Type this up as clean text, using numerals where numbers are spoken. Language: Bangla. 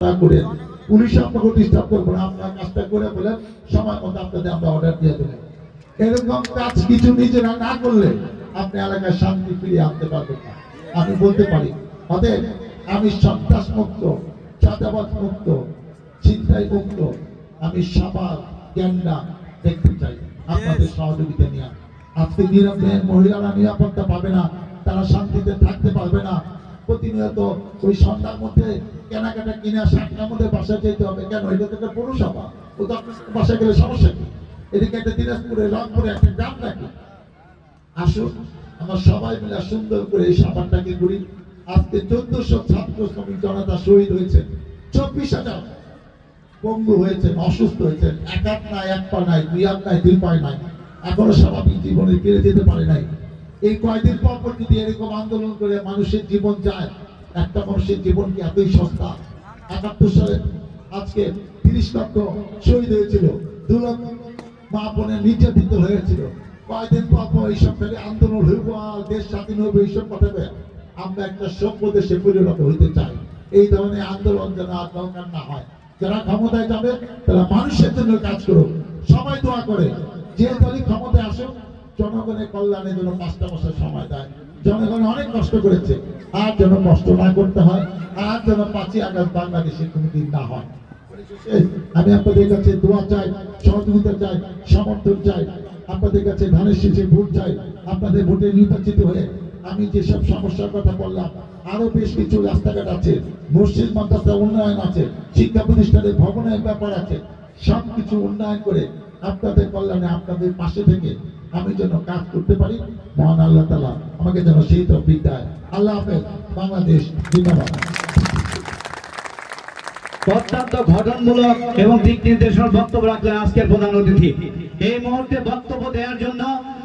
করে পুলিশ আপনাকে ডিস্টার্ব করবো না, আপনার কাজটা করে বলেন সময় মতো আপনাদের আমরা অর্ডার দিয়ে দেবেন। এরকম কাজ কিছু নিজেরা না করলে আপনি এলাকায় শান্তি ফিরিয়ে আনতে পারবেন না। আমি বলতে পারি অতএব আমি সন্ত্রাস মুক্ত, চাঁদাবাদ মুক্ত, ছিনতাই মুক্ত, আমি সাবাদ জ্ঞানটা দেখতে চাই আপনাদের সহযোগিতা নিয়ে। আজকে মহিলারা নিরাপত্তা পাবে না, তারা শান্তিতে থাকতে পারবে না। প্রতিনিয়ত ওই সন্ধ্যার মধ্যে কেনাকাটা কিনে 7টার মধ্যে বাসায় যেতে হবে কেন? এটা তো একটা পৌরসভা, ও তো আপনার বাসায় গেলে সমস্যা কি? এদিকে একটা দিনাজপুরে রংপুরে একটা গ্রাম নাকি। আসুন আমরা সবাই মিলে সুন্দর করে এই সাবানটাকে করি। আজকে 1400 ছাত্র শ্রমিক জনতা শহীদ হয়েছে, 24,000 পঙ্গু হয়েছেন, অসুস্থ হয়েছেন, এক হাত নাই, এক পা নাই, দুই হাত নাই, দুই পায়ে নাই, এখনো স্বাভাবিক জীবনে ফিরে যেতে পারে নাই। এই কয়েকদিন পর যদি এরকম আন্দোলন করে মানুষের জীবন যায়, একটা মানুষের জীবন কি এতই সস্তা? 71 সালে আজকে 30 লক্ষ শহীদ হয়েছিল, 2 লক্ষ মা বোনের নির্যাতিত হয়েছিল। কয়েকদিন পর এইসব ফেলে আন্দোলন হইব আর দেশ স্বাধীন হবে, এইসব কথা আমরা একটা সভ্য দেশে পরিণত হইতে চাই। এই ধরনের আন্দোলন যেন আর দরকার না হয়। যারা ক্ষমতায় যাবে তারা মানুষের জন্য কাজ করুক। সবাই দোয়া করে যে দলই ক্ষমতায় আসুক জনগণের কল্যাণের জন্য 5টা বছর সময় দেয়। জনগণ অনেক কষ্ট করেছে, আর যেন কষ্ট না করতে হয়, আর যেন 5ই আগস্ট বাংলাদেশের কোনো দিন না হয়। আমি আপনাদের কাছে দোয়া চাই, সহযোগিতা চাই, সমর্থন চাই। আপনাদের কাছে ধানের শীষে ভোট চাই। আপনাদের ভোটে নির্বাচিত হয়ে আমি যেসব সমস্যার কথা বললাম, আরো বেশ কিছু রাস্তাঘাট আছে, মসজিদ মাদ্রাসা উন্নয়ন আছে, শিক্ষা প্রতিষ্ঠানের ভবনের ব্যাপার আছে, সবকিছু উন্নয়ন করে আপনাদের কল্যাণে আপনাদের পাশে থেকে আমি যেন কাজ করতে পারি। মহান আল্লাহ তাআলা আমাকে যেন সেই তৌফিক দেয়। আল্লাহ হাফেজ। বাংলাদেশ জিন্দাবাদ। অত্যন্ত গঠনমূলক এবং দিক নির্দেশনার বক্তব্য রাখলেন আজকের প্রধান অতিথি। এই মুহূর্তে বক্তব্য দেওয়ার জন্য